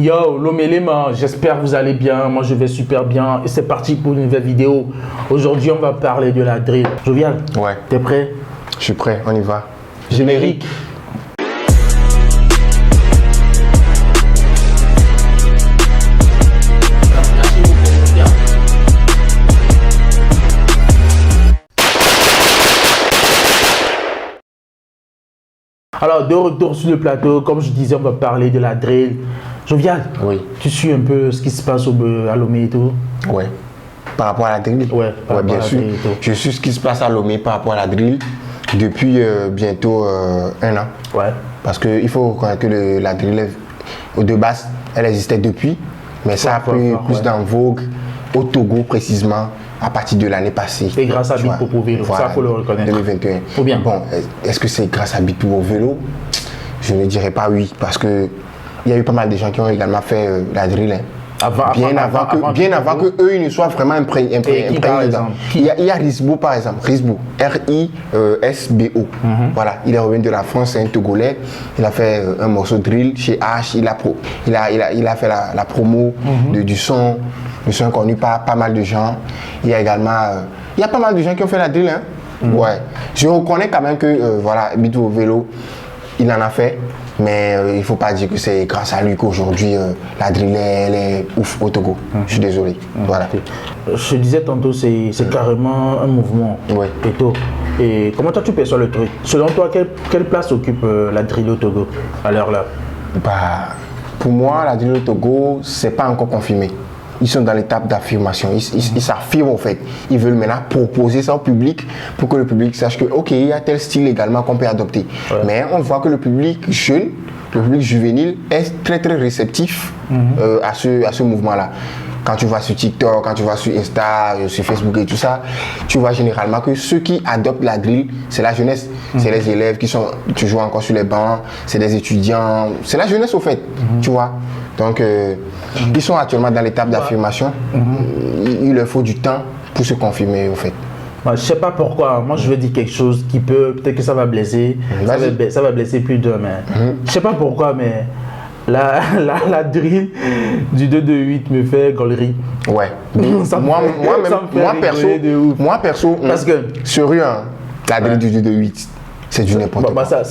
Yo, l'Omelema, j'espère que vous allez bien. Moi, je vais super bien. Et c'est parti pour une nouvelle vidéo. Aujourd'hui, on va parler de la drill. Jovial, ouais. T'es prêt? Je suis prêt, on y va. Générique. Alors, de retour sur le plateau, comme je disais, on va parler de la drill. Jovial, oui. Tu suis un peu ce qui se passe à Lomé et tout? Ouais. Par rapport à la drill? Ouais, bien sûr. Je suis ce qui se passe à Lomé par rapport à la drill depuis bientôt 1 an. Ouais. Parce qu'il faut reconnaître que la drill, de base, elle existait depuis, mais ça a pris plus d'en vogue au Togo précisément à partir de l'année passée. Et grâce à Beat Popo Vélo, voilà, ça faut le reconnaître. 2021. Faut bien. Bon, est-ce que c'est grâce à Beat Popo Vélo? Je ne dirais pas oui, parce que il y a eu pas mal de gens qui ont également fait la drill. Hein. Bien avant que eux ils ne soient vraiment imprégnés dedans. Il y a Risbo par exemple, Risbo, R-I-S-B-O. Voilà, il est revenu de la France, c'est un Togolais. Il a fait un morceau drill chez H. Il a fait la promo du son. Le son connu par pas mal de gens. Il y a également, il y a pas mal de gens qui ont fait la drill. Hein. Ouais. Je reconnais quand même que voilà, Beat Popo Vélo, il en a fait. Mais il ne faut pas dire que c'est grâce à lui qu'aujourd'hui la drill elle est ouf au Togo. Je suis désolé. Voilà. Je disais tantôt, c'est carrément un mouvement. Ouais. Et comment toi tu perçois le truc? Selon toi, quelle place occupe la drill au Togo à l'heure là? Bah, pour moi, la drill au Togo, c'est pas encore confirmé. Ils sont dans l'étape d'affirmation. Ils s'affirment en fait. Ils veulent maintenant proposer ça au public pour que le public sache que ok, il y a tel style également qu'on peut adopter. Ouais. Mais on voit que le public jeune, le public juvénile est très réceptif à ce mouvement-là. Quand tu vas sur TikTok, quand tu vas sur Insta, sur Facebook et tout ça, tu vois généralement que ceux qui adoptent la drill, c'est la jeunesse. C'est les élèves qui sont toujours encore sur les bancs, c'est des étudiants, c'est la jeunesse au fait, tu vois. Donc, ils sont actuellement dans l'étape d'affirmation. Il leur faut du temps pour se confirmer, au fait. Je ne sais pas pourquoi. Moi, je veux dire quelque chose qui peut-être que ça va blesser. Ça va blesser plus d'un, mais je ne sais pas pourquoi, mais la drill du 228 me fait gaulerie. Ouais. Moi, perso, parce que sérieux, hein, la drill du 228, c'est du n'importe quoi. Ça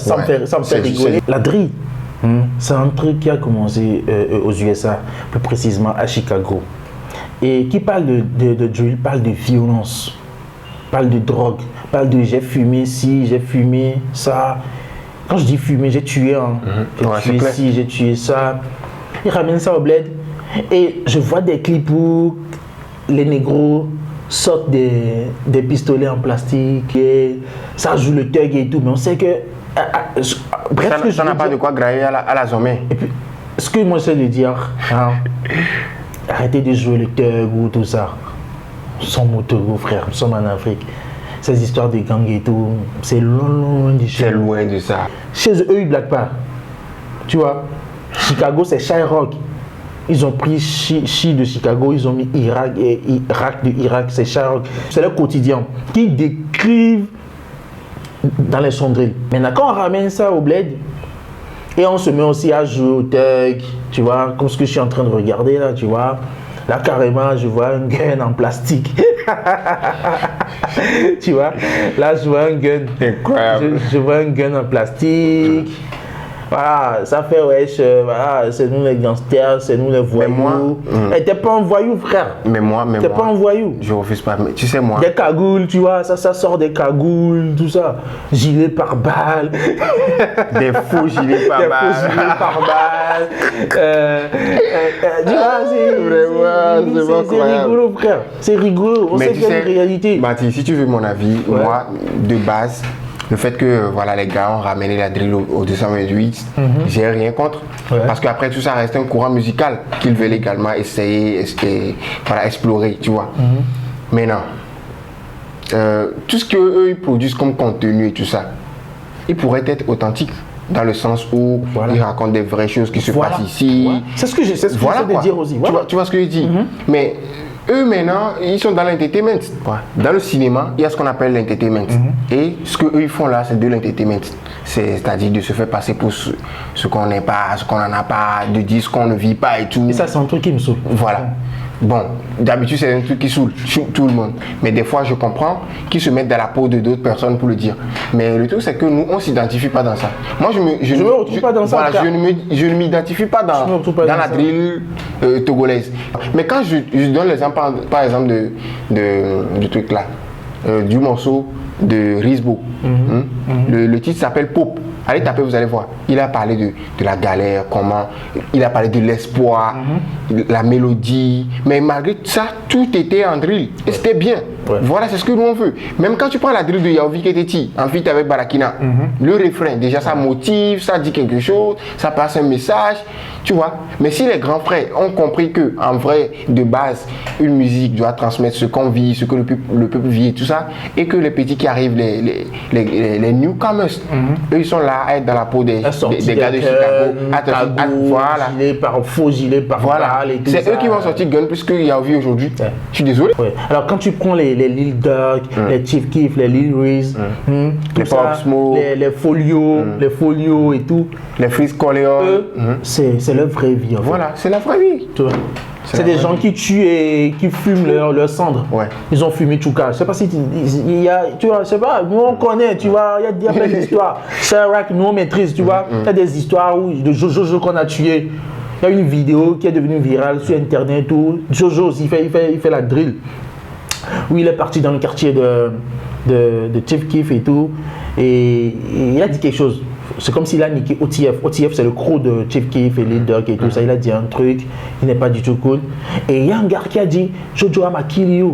me fait rigoler. La drill, c'est un truc qui a commencé aux USA, plus précisément à Chicago. Et qui parle de drill, parle de violence, parle de drogue, parle de j'ai fumé ci, j'ai fumé ça. Quand je dis fumer, j'ai tué, j'ai tué ci, j'ai tué ça. Ils ramènent ça au bled. Et je vois des clips où les négros sortent des pistolets en plastique et ça joue le thug et tout. Mais on sait que... bref, ça n'a pas de quoi grailler à la zombie. Et puis, ce que moi j'essaie de dire, arrêtez de jouer le thug ou tout ça. Nous sommes au Togo, frère, nous sommes en Afrique. Ces histoires de gangs et tout, c'est loin du chez. C'est loin de ça. Chez eux, ils ne blaguent pas. Tu vois, Chicago, c'est Shyrock. Ils ont pris Chi de Chicago, ils ont mis Irak et Irak de Irak, c'est Shyrock. C'est leur quotidien qui décrivent dans les sons drill. Maintenant, quand on ramène ça au bled, et on se met aussi à jouer au thug, tu vois, comme ce que je suis en train de regarder là, tu vois. Là, carrément, je vois un gun en plastique. Tu vois, là, je vois un gun. Incroyable. Je vois un gun en plastique. Voilà, ça fait wesh, voilà, c'est nous les gangsters, c'est nous les voyous. T'es pas un voyou, frère. T'es pas un voyou. Je refuse pas, mais tu sais, moi. Des cagoules, tu vois, ça sort des cagoules, tout ça. Gilet par balle. Des faux gilets par balle. Des faux gilets par balle. Tu vois, c'est rigolo, frère. C'est rigolo, on sait qu'il y a une réalité. Baptiste, si tu veux mon avis, moi, de base, le fait que voilà, les gars ont ramené la drill au 228, j'ai rien contre. Parce qu'après tout ça reste un courant musical qu'ils veulent également essayer, voilà, explorer, tu vois. Maintenant, tout ce qu'eux ils produisent comme contenu et tout ça, ils pourraient être authentiques. Dans le sens où ils racontent des vraies choses qui se passent ici. C'est ce que j'essaie de dire aussi. Tu vois ce que je dis. Mais eux maintenant, ils sont dans l'entertainment. Dans le cinéma, il y a ce qu'on appelle l'entertainment. Et ce qu'eux ils font là, c'est de l'entertainment. C'est-à-dire de se faire passer pour ce qu'on n'est pas, ce qu'on n'en a pas, de dire ce qu'on ne vit pas et tout. Et ça, c'est un truc qui me saoule. Voilà. Bon, d'habitude, c'est un truc qui saoule tout le monde. Mais des fois, je comprends qu'ils se mettent dans la peau de d'autres personnes pour le dire. Mais le truc, c'est que nous, on ne s'identifie pas dans ça. Moi, je ne me retrouve pas dans ça. Je ne m'identifie pas dans la drill togolaise. Mais quand je donne l'exemple, par exemple, du truc là, du morceau de Risbo, le titre s'appelle Pop. Allez taper, vous allez voir. Il a parlé de la galère, comment, il a parlé de l'espoir, la mélodie. Mais malgré ça, tout était en drill. Et c'était bien. Voilà, c'est ce que nous on veut. Même quand tu prends la drill de Yaovi Keteti, en feat avec Barakina, le refrain, déjà ça motive, ça dit quelque chose, ça passe un message, tu vois. Mais si les grands frères ont compris que, en vrai, de base, une musique doit transmettre ce qu'on vit, ce que le peuple vit et tout ça, et que les petits qui arrivent, les newcomers, eux ils sont là à être dans la peau des gars de Chicago, voilà. Faux gilet par voilà. C'est eux qui vont sortir gun plus qu'il y a vu aujourd'hui. Je suis désolé. Alors quand tu prends les Lil Durk, les Chief Keef, les Lil Reese, les Pop Smoke, les Folios et tout, les Freeze Corleone, c'est leur vraie vie. En fait. Voilà, c'est la vraie vie. C'est des gens qui tuent et qui fument leurs cendres. Ils ont fumé Chouka. Je sais pas si il y a, tu vois, je sais pas, nous on connaît, tu vois, il y a plein d'histoires. Chirac, nous on maîtrise, tu vois. Il y a des histoires de Jojo qu'on a tué. Il y a une vidéo qui est devenue virale sur internet où Jojo aussi, il fait la drill. Où il est parti dans le quartier de Chief Keef et tout. Et il a dit quelque chose. C'est comme s'il a niqué OTF. OTF, c'est le crew de Chief Keef et Lil Durk et tout ça. Il a dit un truc, il n'est pas du tout cool. Et il y a un gars qui a dit Jojo a maquillé.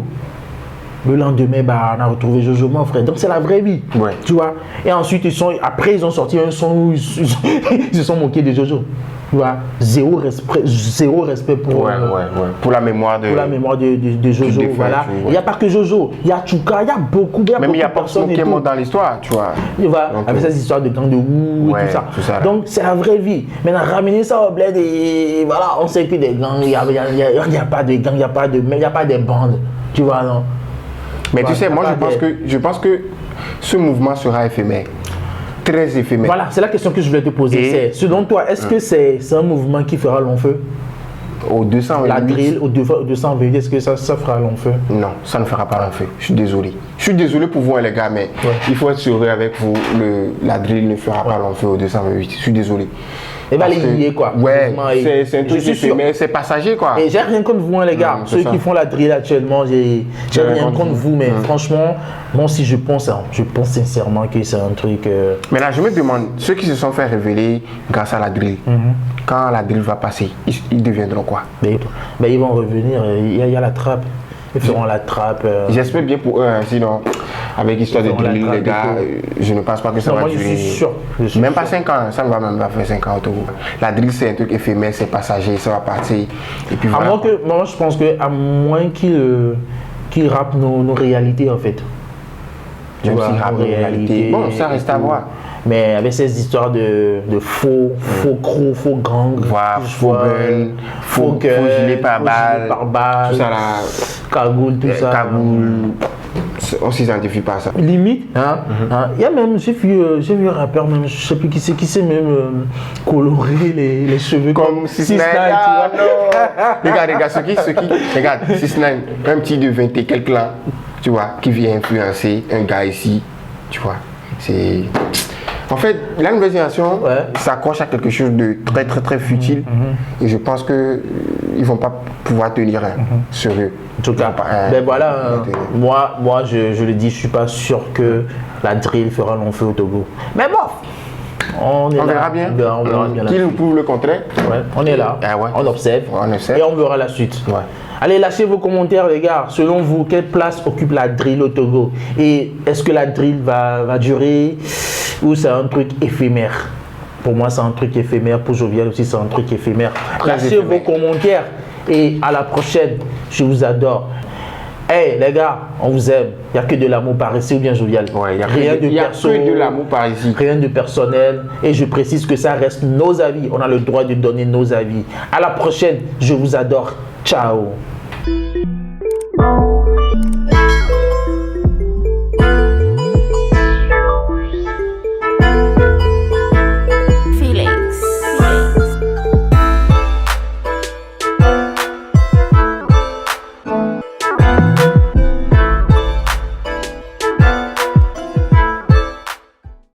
Le lendemain, on a retrouvé Jojo, mon frère. Donc c'est la vraie vie. Tu vois. Et ensuite, ils ont sorti un son où ils se sont moqués de Jojo. Tu vois, zéro respect pour la mémoire de Jojo. Voilà. Il n'y a pas que Jojo, il y a Chouka, il y a beaucoup de personnes. Même il y a personne qui est mort dans l'histoire, tu vois. Tu vois, avec ces histoires de gang de Wou et tout ça. Donc c'est la vraie vie. Maintenant, ramener ça au bled et voilà, on sait que des gangs, il n'y a pas de gangs, il n'y a pas de bandes. Tu vois, non. Mais tu sais, moi je pense que ce mouvement sera éphémère. Très éphémère. Voilà, c'est la question que je voulais te poser. Selon toi, est-ce que c'est un mouvement qui fera long feu? Au 228. La drill, au 228, est-ce que ça fera long feu? Non, ça ne fera pas long feu. Je suis désolé. Je suis désolé pour vous, les gars, mais il faut être sûr avec vous. La drill ne fera pas long feu au 228. Je suis désolé. Elle va les lier, quoi. Ouais, c'est un truc mais c'est passager, quoi. Et j'ai rien contre vous, les gars. Ceux qui font la drill actuellement, j'ai rien contre vous, mais franchement, moi aussi je pense sincèrement que c'est un truc. Mais là, je me demande, ceux qui se sont fait révéler grâce à la drill, quand la drill va passer, ils deviendront quoi? Ils vont revenir, il y a la trappe. Ils feront la trappe. J'espère bien pour eux, sinon, avec l'histoire de drill, les gars, je ne pense pas que ça va durer. Je suis sûr. Même pas 5 ans, ça ne va même pas faire 5 ans au Togo. La drill, c'est un truc éphémère, c'est passager, ça va partir. Et puis voilà. Moi, je pense qu'à moins qu'ils rappent nos réalités, en fait. Même s'ils rappent nos réalités. Bon, ça reste à voir. Mais avec ces histoires de faux crew, faux gang, faux gun, faux gilet par balle, tout ça là, cagoule, tout ça. Cagoule, on s'identifie pas à ça. Limite, il y a même, j'ai vu un rappeur, même, je sais plus qui c'est même coloré les cheveux comme 6ix9ine, tu vois. Regarde, 6ix9ine, un petit de 20 et quelques ans, tu vois, qui vient influencer un gars ici, tu vois. C'est... En fait, la nouvelle génération s'accroche à quelque chose de très très très futile et je pense qu'ils ne vont pas pouvoir tenir sérieux. En tout cas, moi je le dis, je ne suis pas sûr que la drill fera long feu au Togo. Mais bon, on verra bien. On verra bien. Qui nous prouve le contraire? On est là, on observe et on verra la suite. Allez, lâchez vos commentaires, les gars. Selon vous, quelle place occupe la drill au Togo? Et est-ce que la drill va durer ou c'est un truc éphémère? Pour moi, c'est un truc éphémère. Pour Jovial aussi, c'est un truc éphémère. Lâchez vos commentaires et à la prochaine. Je vous adore. Hey, les gars, on vous aime. Il n'y a que de l'amour par ici ou bien Jovial? Il n'y a que de l'amour par ici. Rien de personnel. Et je précise que ça reste nos avis. On a le droit de donner nos avis. À la prochaine. Je vous adore. Ciao. Wow.